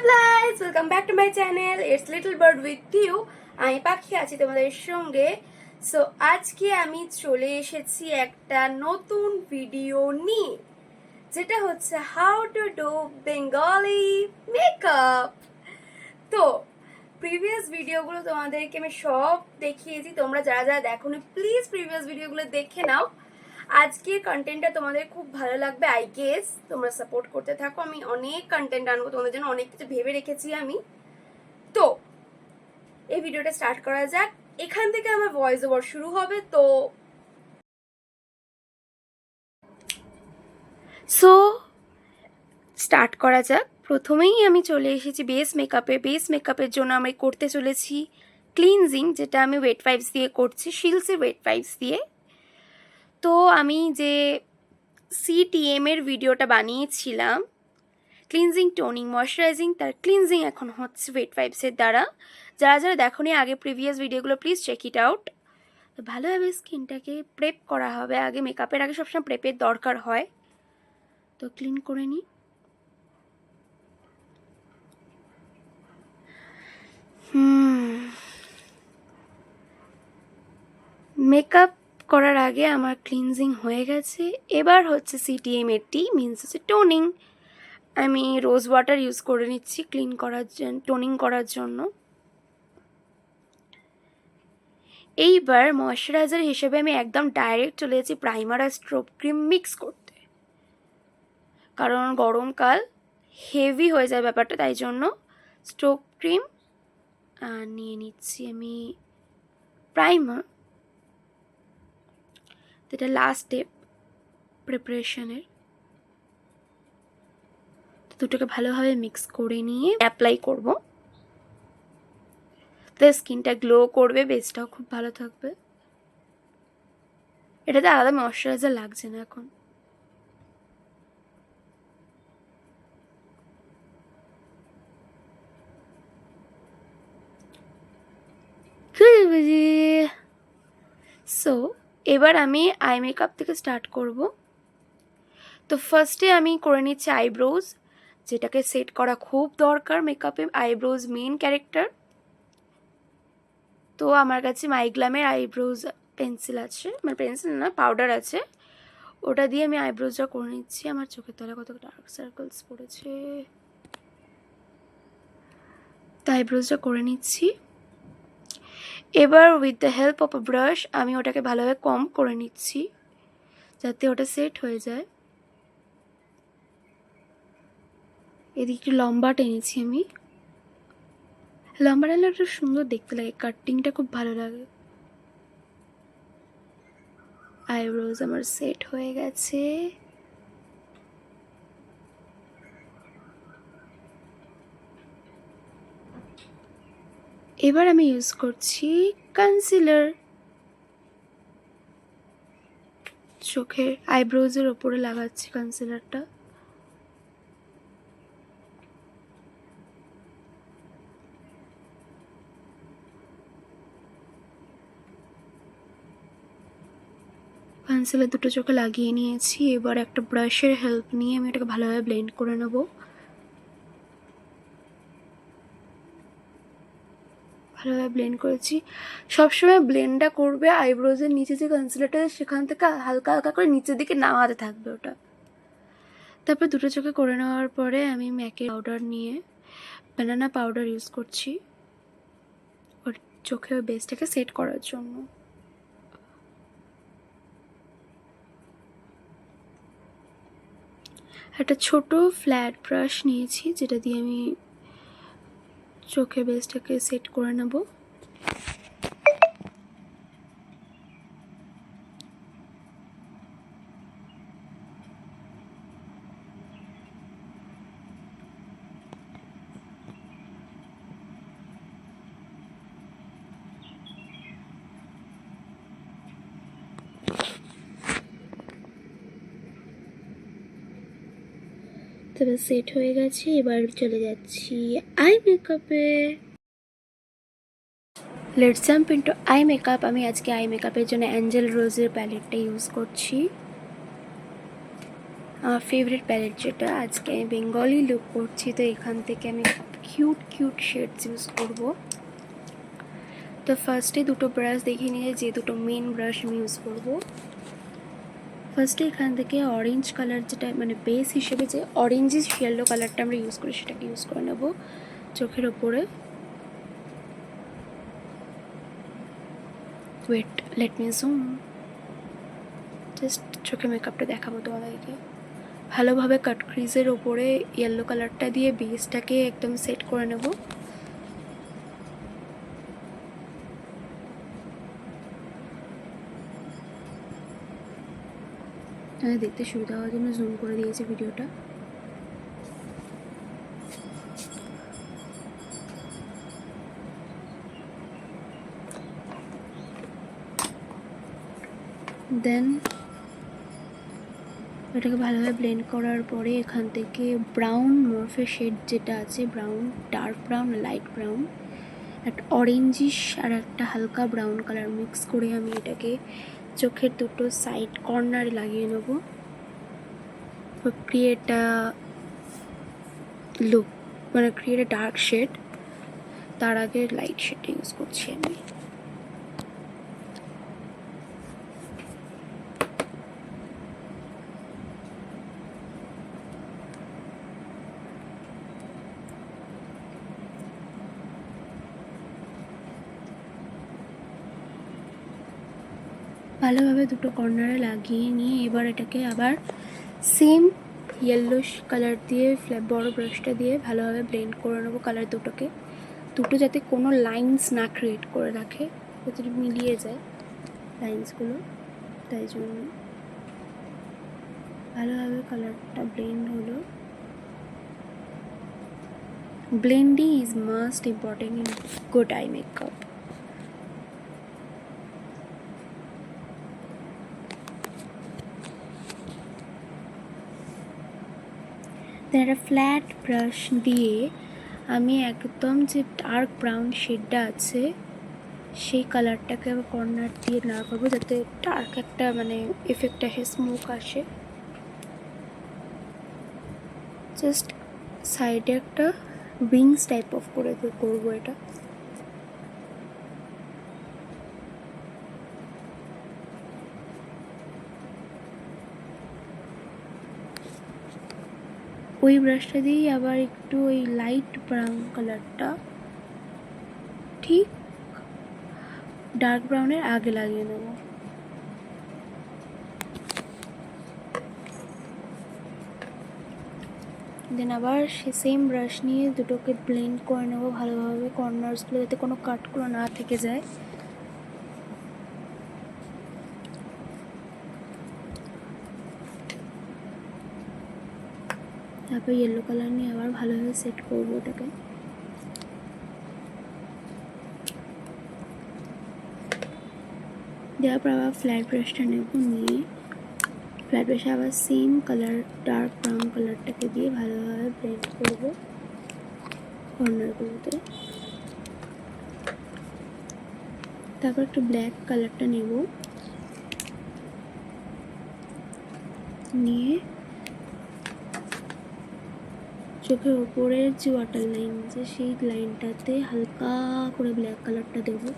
guys, welcome back to my channel. It's Little Bird with you. আমি পাখি আছি তোমাদের সঙ্গে। সো আজকে আমি চলে এসেছি একটা নতুন ভিডিও নিয়ে, যেটা হচ্ছে how to do Bengali makeup. তো প্রিভিয়াস ভিডিওগুলো তোমাদেরকে আমি সব দেখিয়েছি, তোমরা যারা যারা দেখোনি প্লিজ প্রিভিয়াস ভিডিওগুলো দেখে নাও। আজকের কন্টেন্টটা তোমাদের খুব ভালো লাগবে আই গেস, তোমরা সাপোর্ট করতে থাকো। আমি অনেক কন্টেন্ট আনবো তোমাদের জন্য, অনেক কিছু ভেবে রেখেছি আমি। তো এই ভিডিওটা স্টার্ট করা যাক। এখান থেকে আমার ভয়েস ওভার শুরু হবে। তো স্টার্ট করা যাক। প্রথমেই আমি চলে এসেছি বেস মেকআপে। বেস মেকআপের জন্য আমি করতে চলেছি ক্লিনজিং, যেটা আমি ওয়েট ওয়াইপস দিয়ে করছি, শিলসের ওয়েট ওয়াইপস দিয়ে। তো আমি যে CTM এর ভিডিওটা বানিয়েছিলাম ক্লিনজিং টোনিং ময়শ্চারাইজিং, তার ক্লিনজিং এখন হচ্ছে ওয়েট ওয়াইপসের দ্বারা। যারা যারা দেখোনি আগে প্রিভিয়াস ভিডিওগুলো প্লিজ চেক ইট আউট। তো ভালোভাবে স্কিনটাকে প্রেপ করা হবে আগে, মেকআপের আগে সবসময় প্রেপের দরকার হয়। তো ক্লিন করে নিই। মেকআপ করার আগে আমার ক্লিনজিং হয়ে গেছে। এবার হচ্ছে CTM এর টি মিনস হচ্ছে টোনিং। আমি রোজ ওয়াটার ইউজ করে নিচ্ছি ক্লিন করার জন্য, টোনিং করার জন্য। এইবার ময়শ্চারাইজার হিসেবে আমি একদম ডাইরেক্ট চলে যাচ্ছি প্রাইমার আর স্ট্রোব ক্রিম মিক্স করতে, কারণ গরমকাল হেভি হয়ে যায় ব্যাপারটা, তাই জন্য স্ট্রোব ক্রিম আর নিয়ে নিচ্ছি আমি প্রাইমার। যেটা লাস্ট স্টেপ প্রিপারেশনের। দুটোকে ভালোভাবে মিক্স করে নিয়ে অ্যাপ্লাই করব। তো স্কিনটা গ্লো করবে, বেসটাও খুব ভালো থাকবে। এটাতে আলাদা ময়শ্চারাইজার লাগছে না এখন। সো এবার আমি আই মেকআপ থেকে স্টার্ট করব। তো ফার্স্টে আমি করে নিচ্ছি আইব্রোজ, যেটাকে সেট করা খুব দরকার মেকআপে। Eyebrows main character. তো আমার কাছে মাইগ্লামের আইব্রোজ পেন্সিল আছে, মানে পেন্সিল না পাউডার আছে, ওটা দিয়ে আমি আইব্রোজটা করে নিচ্ছি। আমার চোখের তলায় কত ডার্ক সার্কেলস পড়েছে, তো আইব্রোজটা করে নিচ্ছি। এবার with the help of a brush আমি ওটাকে ভালোভাবে কম্ব করে নিচ্ছি যাতে ওটা সেট হয়ে যায়। এদিকে একটু লম্বা টেনেছি আমি। লম্বা টানলে একটা সুন্দর দেখতে লাগে, কাটিংটা খুব ভালো লাগে। আইব্রোজ আমার সেট হয়ে গেছে। এবার আমি ইউজ করছি কনসিলার। চোখের আইব্রোজের ওপরে লাগাচ্ছি কনসিলারটা। কনসিলার দুটো চোখে লাগিয়ে নিয়েছি। এবার একটা ব্রাশের হেল্প নিয়ে আমি এটাকে ভালোভাবে ব্লেন্ড করে নেব। ভালোভাবে ব্লেন্ড করেছি। সবসময় ব্লেন্ডটা করবে আইব্রোজের নিচে যে কনসিলারটা, সেখান থেকে হালকা হালকা করে নিচের দিকে নামাতে থাকবে ওটা। তারপর দুটো চোখে করে নেওয়ার পরে আমি ম্যাকের পাউডার নিয়ে ব্যানানা পাউডার ইউজ করছি ওর চোখে ওই বেসটাকে সেট করার জন্য। একটা ছোট ফ্ল্যাট ব্রাশ নিয়েছি, যেটা দিয়ে আমি চোখে বেসটাকে সেট করে নেব। তবে সেট হয়ে গেছে। এবার চলে যাচ্ছি আই মেকআপে। Let's jump into eye makeup. আমি আজকে আই মেকআপের জন্য অ্যাঞ্জেল রোজের প্যালেটটা ইউজ করছি। আমার ফেভারিট প্যালেট, যেটা আজকে আমি বেঙ্গলি লুক করছি, তো এখান থেকে আমি কিউট কিউট শেডস ইউজ করব। তো ফার্স্টে দুটো ব্রাশ দেখিয়ে নিয়ে যে দুটো মেন ব্রাশ আমি ইউজ করব। ফার্স্টে এখান থেকে অরেঞ্জ কালার, যেটা মানে বেস হিসেবে যে অরেঞ্জিস ইয়েলো কালারটা আমরা ইউজ করি সেটাকে ইউজ করে নেব চোখের ওপরে। Wait, let me zoom. Just চোখে মেকআপটা দেখাবো তোমাদেরকে। ভালোভাবে কাট ক্রিজের ওপরে ইয়েলো কালারটা দিয়ে বেসটাকে একদম সেট করে নেব। দেখতে সুবিধা হওয়ার জন্য জুম করে দিয়েছি ভিডিওটা। দেন এটাকে ভালোভাবে ব্লেন্ড করার পরে এখান থেকে ব্রাউন মরফে শেড যেটা আছে, brown, dark brown, light brown, একটা অরেঞ্জিশ আর একটা হালকা ব্রাউন কালার মিক্স করে আমি এটাকে চোখের দুটো সাইড কর্নারে লাগিয়ে নেব। ক্রিয়েট আ লুক, মানে ক্রিয়েট আ ডার্ক শেড। তার আগে লাইট শেডটা ইউজ করছি আমি। ভালোভাবে দুটো কর্নারে লাগিয়ে নিয়ে এবার এটাকে আবার সেম ইয়েলোশ কালার দিয়ে বড় ব্রাশটা দিয়ে ভালোভাবে ব্লেন্ড করে নেবো কালার দুটো যাতে কোনো লাইন্স না ক্রিয়েট করে রাখে, যাতে মিলিয়ে যায় লাইন্সগুলো, তাই জন্য ভালোভাবে কালারটা ব্লেন্ড হলো। Blending is must important in good eye makeup. একটা ফ্ল্যাট ব্রাশ দিয়ে আমি একদম যে ডার্ক ব্রাউন শেডটা আছে সেই কালারটাকে আবার কর্নার দিয়ে না করবো, যাতে ডার্ক একটা মানে এফেক্ট আসে, স্মোক আসে। জাস্ট সাইডে একটা উইংস টাইপ অফ করে করবো এটা। ওই ব্রাশটা দিয়েই আবার একটু ওই লাইট ব্রাউন কালারটা ঠিক ডার্ক ব্রাউনের আগে লাগিয়ে নেব। দেন আবার সে সেম ব্রাশ নিয়ে দুটোকে ব্লেন্ড করে নেবো ভালোভাবে, কর্নার্সগুলো যাতে কোনো কাটগুলো না থেকে যায়। তারপর ইয়েলো কালার নিয়ে আবার ভালোভাবে সেট করবো ওটাকে। দেওয়ার পর আবার ফ্ল্যাট ব্রাশটা নেব, নিয়ে ফ্ল্যাট ব্রাশে আবার সেম কালার ডার্ক ব্রাউন কালারটাকে দিয়ে ভালোভাবে ব্লেন্ড করবো কর্নারগুলোতে। তারপর একটু ব্ল্যাক কালারটা নেব, নিয়ে চোখের ওপরের যে ওয়াটার লাইন আছে সেই লাইনটাতে হালকা করে ব্ল্যাক কালারটা দেবো।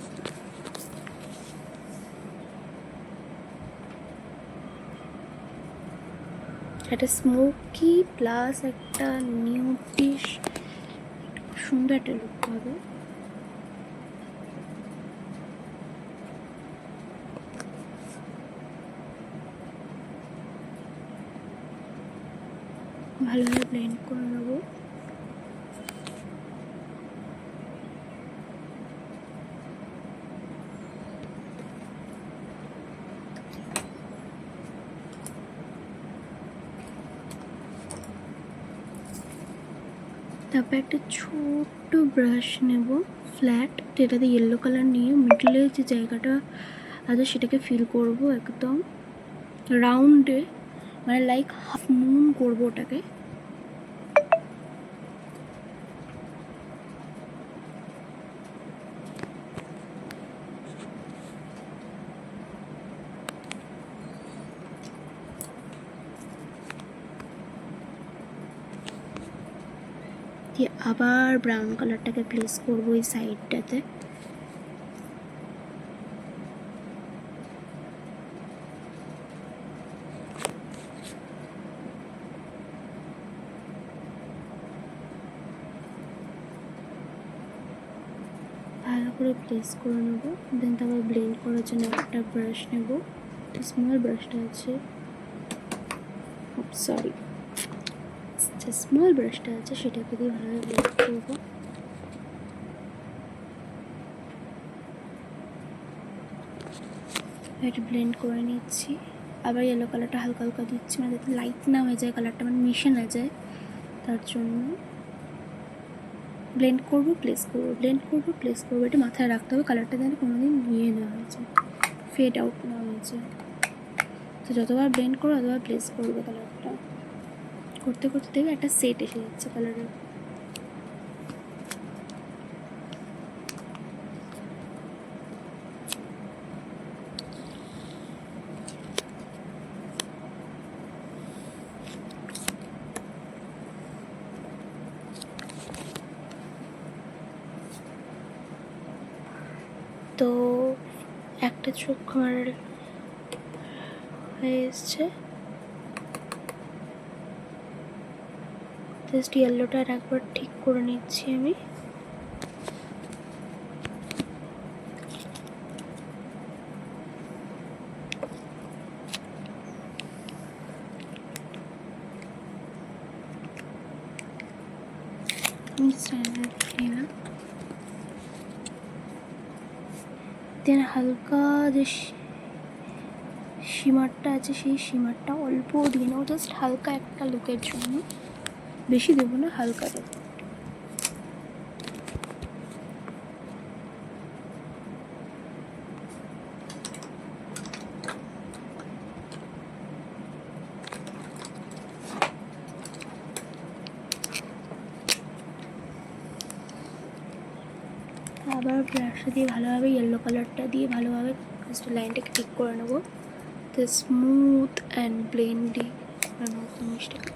একটা স্মোকি প্লাস একটা নিউটিশ সুন্দর একটা লুক হবে। ভালোভাবে ব্লেন্ড করে নেবো। তারপর একটা ছোট্ট ব্রাশ নেব ফ্ল্যাট, যেটাতে ইয়েলো কালার নিয়ে মিডলে যে জায়গাটা আছে সেটাকে ফিল করব একদম রাউন্ডে, মানে লাইক হাফ মুন করবো ওটাকে। দিয়ে আবার ব্রাউন কালারটাকে প্লেস করবো এই সাইডটাতে। ভালো করে প্লেস করে নেবো। দেন তারপর ব্লেন্ড করার জন্য একটা ব্রাশ নেব, স্মল ব্রাশটা আছে, সরি স্মল ব্রাশটা আছে, সেটাকে দিয়ে ভালোভাবে ব্লেন্ড করবো। এটা ব্লেন্ড করে নিচ্ছি। আবার ইয়েলো কালারটা হালকা হালকা দিচ্ছি, মানে যাতে লাইট না হয়ে যায় কালারটা, মানে মিশে না যায়, তার জন্য ব্লেন্ড করবো প্লেস করবো, ব্লেন্ড করবো প্লেস করবো। এটা মাথায় রাখতে হবে, কালারটা যেন কোনোদিন ইয়ে না হয়ে যায়, ফেড আউট না হয়ে যায়। তো যতবার ব্লেন্ড করবো ততবার প্লেস করবো। কালারটা করতে করতে দেখবে একটা সেট এসে যাচ্ছে কালারের। তো একটা চোখ আমার হয়ে এসছে, জাস্ট ইয়েলোটা আর একবার ঠিক করে নিচ্ছি আমি। দেন হালকা যে শিমারটা আছে সেই শিমারটা অল্প দিয়ে নেবো, জাস্ট হালকা একটা লুকের জন্য, বেশি দেবো না, হালকা দেবো। আবার ব্রাশটা দিয়ে ভালোভাবে ইয়েলো কালারটা দিয়ে ভালোভাবে জাস্ট লাইনটাকে ঠিক করে নেবো, তো স্মুথ অ্যান্ড ব্লেন্ডি করে নেবো জিনিসটাকে।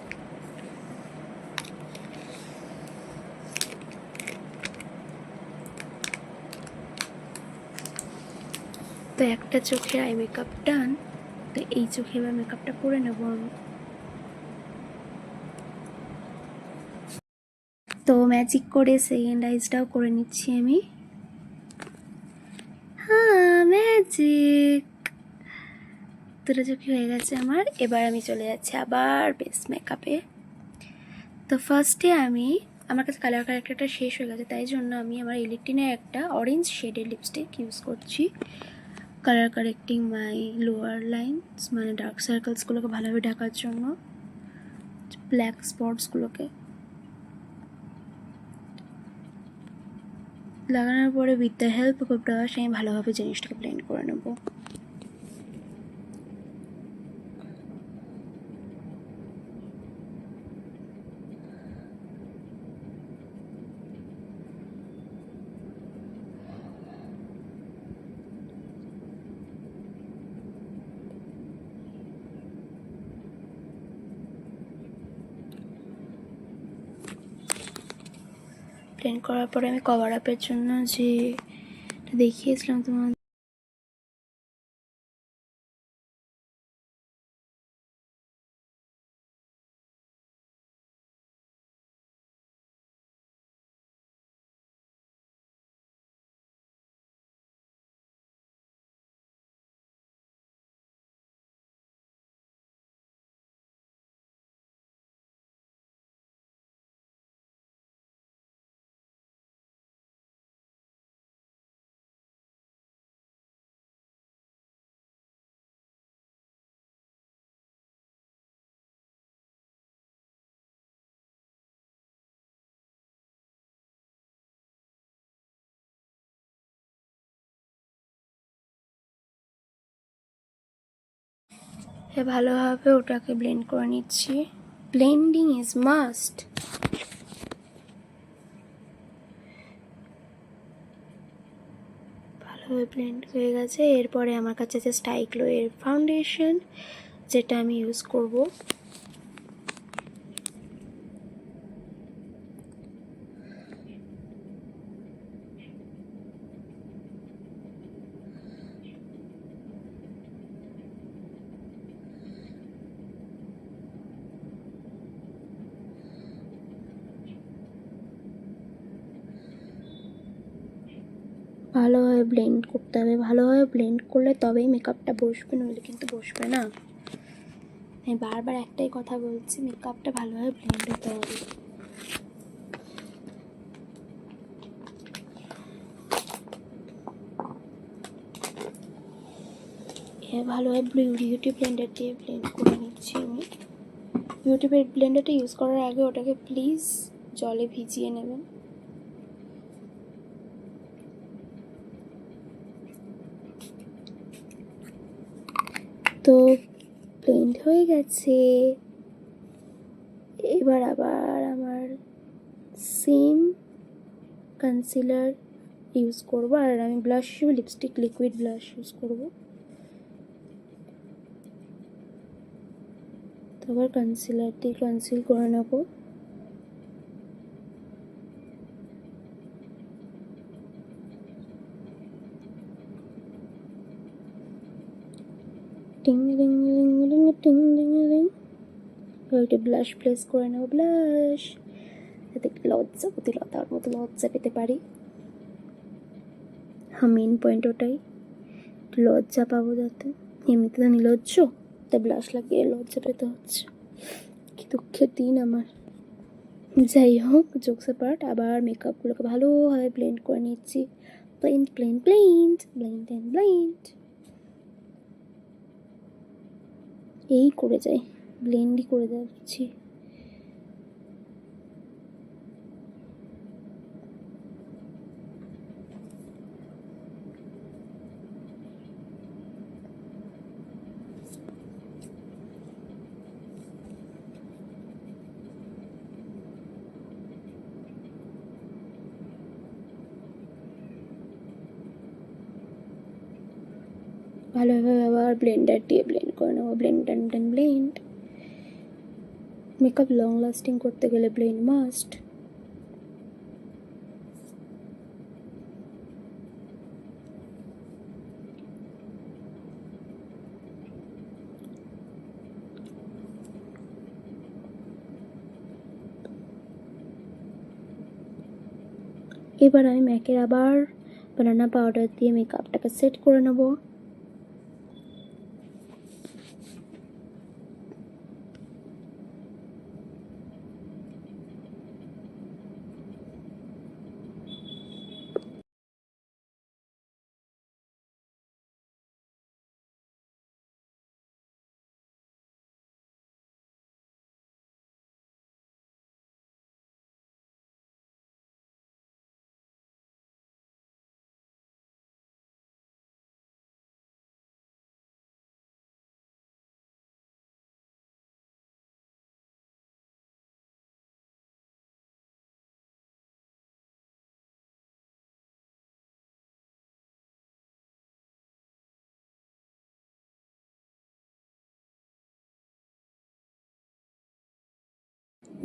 তো একটা চোখে আই মেকআপ ডান। তো এই চোখে এবার মেকআপটা করে নেবো আমি। তো ম্যাজিক করে সেকেন্ড আইসটাও করে নিচ্ছি আমি। হ্যাঁ, ম্যাজিক, দুটো চোখে হয়ে গেছে আমার। এবার আমি চলে যাচ্ছি আবার বেস মেকআপে। তো ফার্স্টে আমার কাছে কালার কারেক্টারটা শেষ হয়ে গেছে, তাই জন্য আমি আমার ইলেকট্রিনের একটা অরেঞ্জ শেডের লিপস্টিক ইউজ করছি, কালার কারেক্টিং মাই লোয়ার লাইনস, মানে ডার্ক সার্কেলসগুলোকে ভালোভাবে ঢাকার জন্য, ব্ল্যাক স্পটসগুলোকে। লাগানোর পরে with the help of brush আমি ভালোভাবে জিনিসটাকে ব্লেন্ড করে নেব। ব্লেন্ড করার পরে আমি কভার আপের জন্য যে দেখিয়েছিলাম তোমার, ভালোভাবে ওটাকে ব্লেন্ড করে নিচ্ছি। Blending is must. ভালোভাবে ব্লেন্ড হয়ে গেছে। এরপরে আমার কাছে আছে স্টাইগ্লো এর ফাউন্ডেশন, যেটা আমি ইউজ করব। ভালোভাবে ব্লেন্ড করতে হবে, ভালোভাবে ব্লেন্ড করলে তবেই মেকআপটা বসবে, নইলে কিন্তু বসবে না। আমি বারবার একটাই কথা বলছি, মেকআপটা ভালোভাবে ব্লেন্ড হতে হবে। ভালোভাবে বিউটি ব্লেন্ডার দিয়ে ব্লেন্ড করে নিচ্ছি আমি। বিউটি ব্লেন্ডারটা ইউজ করার আগে ওটাকে প্লিজ জলে ভিজিয়ে নেবেন। তো ব্লেন্ড হয়ে গেছে। এবার আবার আমার সেম কনসিলার ইউজ করবো, আর আমি ব্লাশ হিসেবে লিপস্টিক লিকুইড ব্লাশ ইউজ করবো। তো আবার কনসিলার দিয়ে কনসিল করে নেবো। টিং রিং রিং রিং টিং রিং রিং। ওইটা ব্লাশ প্লেস করে নেবো, ব্লাশ যাতে লতার মতো লজ্জা পেতে পারি। হ্যাঁ, মেন পয়েন্ট ওটাই, লজ্জা পাবো যাতে। এমনিতে তো নির্লজ্জ, তাই ব্লাশ লাগিয়ে লজ্জা পেতে হচ্ছে। কি দুঃখের দিন আমার। যাই হোক, জোকস অ্যাপার্ট, আবার মেকআপগুলোকে ভালোভাবে ব্লেন্ড করে নিচ্ছি। Blend blend blend blend and blend, এই করে যাই, ব্লেন্ডই করে যাচ্ছি। ভালোভাবে আবার ব্লেন্ডার দিয়ে ব্লেন্ড করে নেবো, blend and blend. Makeup long lasting করতে গেলে ব্লেন্ড মাস্ট। এবার আমি ম্যাকের আবার বানানা পাউডার দিয়ে মেকআপটাকে সেট করে নেব।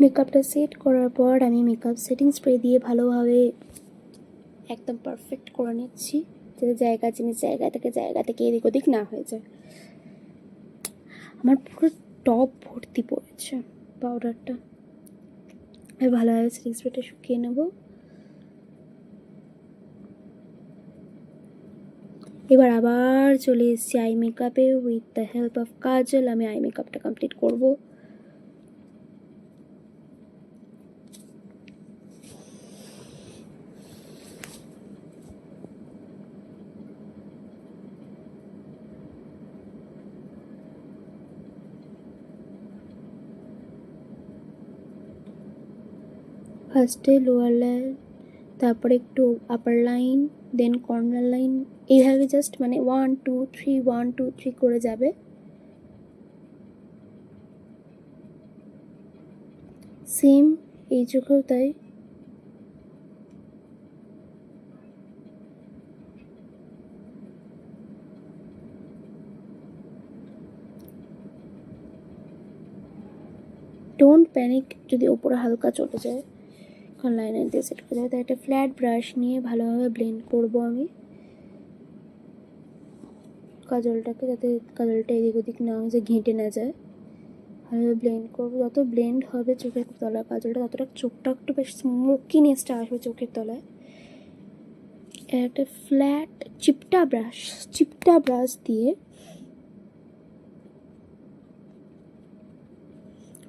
মেকআপটা সেট করার পর আমি মেকআপ সেটিং স্প্রে দিয়ে ভালোভাবে একদম পারফেক্ট করে নিচ্ছি, যাতে জায়গা থেকে এদিক ওদিক না হয়ে যায়। আমার পুরো টপ ভর্তি পড়েছে পাউডারটা। আমি ভালোভাবে সেটিং স্প্রেটা শুকিয়ে নেব। এবার আবার চলে এসেছি আই মেকআপে। With the help of kajal আমি আই মেকআপটা কমপ্লিট করবো। ফার্স্টে লোয়ার লাইন, তারপরে একটু আপার লাইন, দেন কর্নার লাইন, এইভাবে জাস্ট মানে 1 2 3 1 2 3 করে যাবে। সেম এই চোখেও তাই। ডোন্ট প্যানিক যদি ওপরে হালকা চলে যায়, কারণ লাইনার দিয়ে সেট করে যাবে। তাই একটা ফ্ল্যাট ব্রাশ নিয়ে ভালোভাবে ব্লেন্ড করব আমি কাজলটাকে, যাতে কাজলটা এদিক ওদিক না হয়ে যায়, ঘেঁটে না যায়। ভালোভাবে ব্লেন্ড করবো। যত ব্লেন্ড হবে চোখের তলায় কাজলটা, ততটা চোখটা একটু বেশ স্মোকিনেসটা আসবে চোখের তলায়। একটা ফ্ল্যাট চিপটা ব্রাশ দিয়ে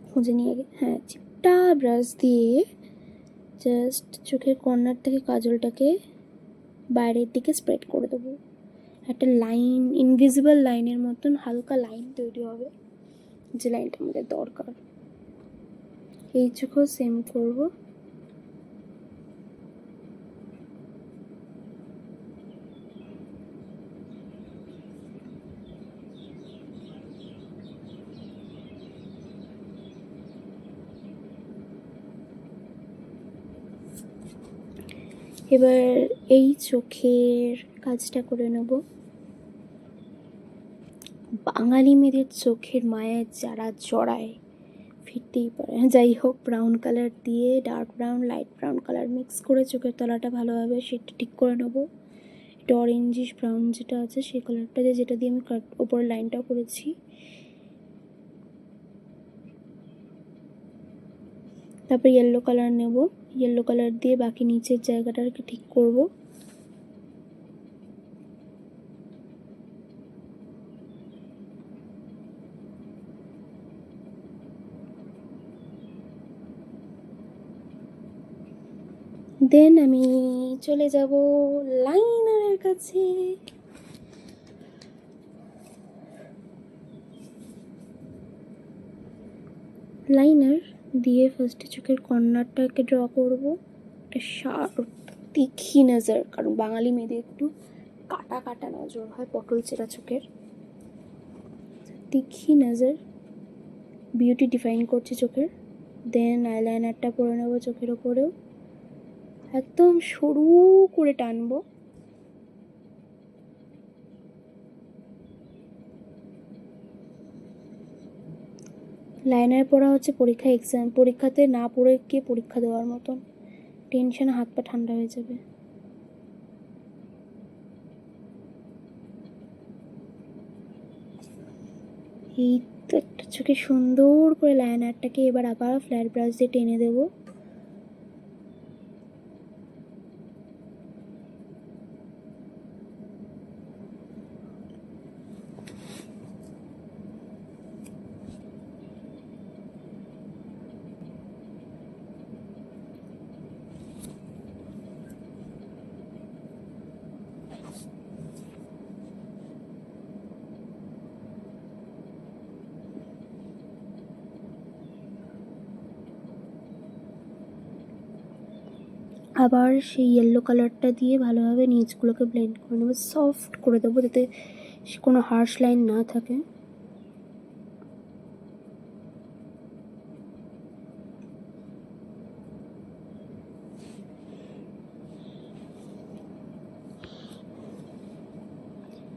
খুঁজে নিয়ে চিপটা ব্রাশ দিয়ে জাস্ট চোখের কর্নার থেকে কাজলটাকে বাইরের দিকে স্প্রেড করে দেবো। একটা লাইন, ইনভিজিবল লাইনের মতন হালকা লাইন তৈরি হবে, যে লাইনটা আমাদের দরকার। এই চোখেও সেম করব। এবার এই চোখের কাজটা করে নেব। বাঙালি মেয়েদের চোখের মায়ায় যারা জড়ায় ফিরতেই পারে। যাই হোক, ব্রাউন কালার দিয়ে dark brown light brown colour mix করে চোখের তলাটা ভালোভাবে সেটা ঠিক করে নেবো। এটা অরেঞ্জিশ ব্রাউন যেটা আছে সেই কালারটা দিয়ে, যেটা দিয়ে আমি ওপরের লাইনটাও করেছি। তারপর ইয়েলো কালার নেব, ইয়েলো কালার দিয়ে বাকি নিচের জায়গাটাকে ঠিক করব। দেন আমি চলে যাব লাইনারের কাছে। লাইনার দিয়ে ফার্স্টে চোখের কর্নারটাকে ড্র করব। একটা শার্প তিখি নজর, কারণ বাঙালি মেয়েদের একটু কাটা কাটা নজর হয় পটল চেরা চোখের। তিখি নজর বিউটি ডিফাইন করছে চোখের। দেন আইলাইনারটা পরে নেবো চোখের ওপরেও, একদম সরু করে টানবো। লাইনার পরা হচ্ছে পরীক্ষাতে না পড়ে গিয়ে পরীক্ষা দেওয়ার মতন। টেনশনে হাত পা ঠান্ডা হয়ে যাবে। এই তো একটা চোখে সুন্দর করে লাইনারটাকে এবার আবার ফ্ল্যাট ব্রাশ দিয়ে টেনে দেবো। আবার সেই ইয়েলো কালারটা দিয়ে ভালোভাবে নিচগুলোকে ব্লেন্ড করে নেবো, সফট করে দেবো যাতে কোনো হার্শ লাইন না থাকে।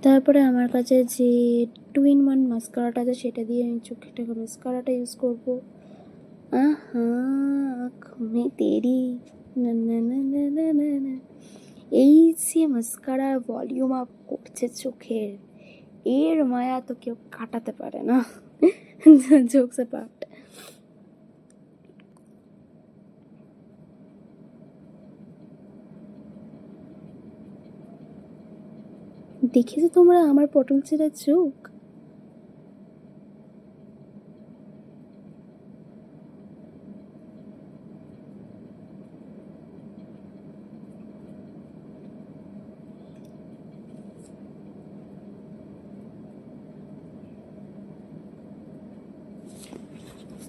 তারপরে আমার কাছে যে 2-in-1 মাস্কারাটা আছে সেটা দিয়ে আমি চোখটাকে মাস্কারাটা ইউজ করবো। আহা আঁখ মে তেরি না না না না না না না। এই যে মাস্কারা ভলিউম আপ করছে চোখের, এর মায়া তো কেউ কাটাতে পারে না। Jokes apart. দেখেছো তোমরা আমার পটল চেরা চোখ?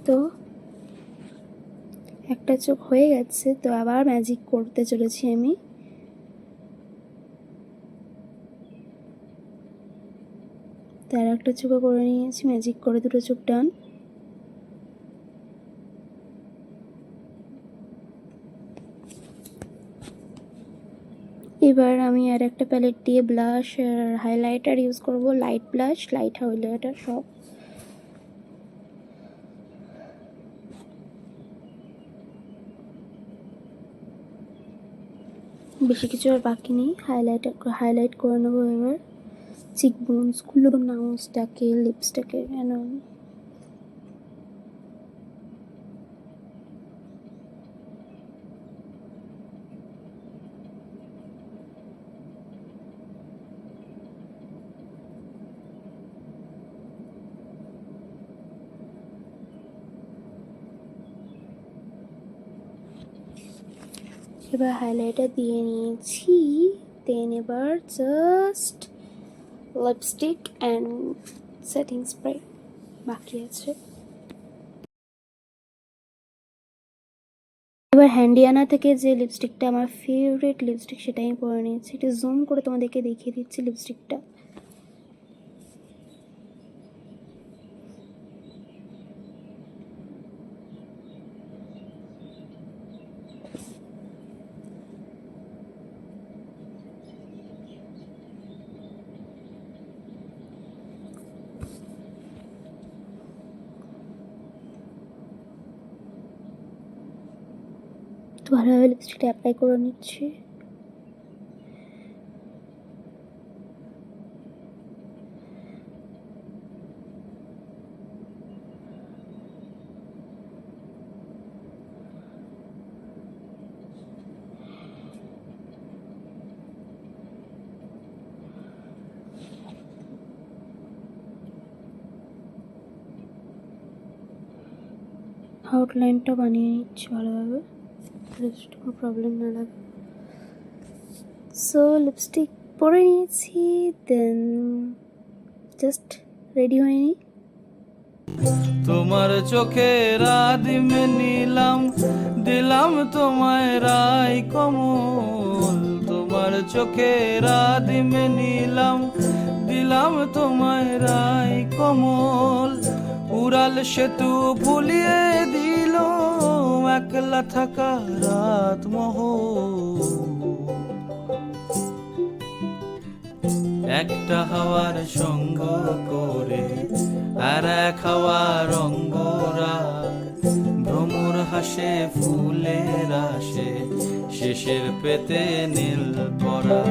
তো একটা চোখ হয়ে গেছে, তো আবার ম্যাজিক করতে চলেছি আমি। তার একটা চোখও করে নিয়েছি, ম্যাজিক করে দুটো চোখ ডান। এবার আমি আর একটা প্যালেট দিয়ে ব্লাশ আর হাইলাইটার ইউজ করব, লাইট ব্লাশ লাইট হাইলাইটার সব। বেশি কিছু আর বাকি নেই, হাইলাইট করে নেবো এবার চিক বোনসগুলো, নাউজটাকে, লিপসটাকে। এবার হাইলাইটার দিয়ে নিয়েছি, দেন এবার just lipstick and setting spray বাকি আছে। এবার হ্যান্ডিয়ানা থেকে যে লিপস্টিকটা আমার ফেভারিট লিপস্টিক সেটা আমি পরে নিয়েছি। একটু জুম করে তোমাদেরকে দেখিয়ে দিচ্ছি লিপস্টিকটা। তো ভালোভাবে লিপস্টিকটা অ্যাপ্লাই করে নিচ্ছি। আউটলাইনটা বানিয়ে নিচ্ছি ভালোভাবে, লিপস্টিক কোনো প্রবলেম না লাগে। সো লিপস্টিক পরে নিয়েছি, দেন জাস্ট রেডি হয়ে নিই। তোমার চোখের আদিমে নিলাম, দিলাম তোমায় রাই কমল। তোমার চোখের আদিমে নিলাম, দিলাম তোমায় রাই কমল। উড়াল সেতু ভুলিয়ে দিল একলা থাকা রাত মহল। একটা হাওয়ার সঙ্গ করে আর এক হাওয়ার অঙ্গরা, ভ্রমর হাসে ফুলের আসে শেষের পেতে নীল পরা।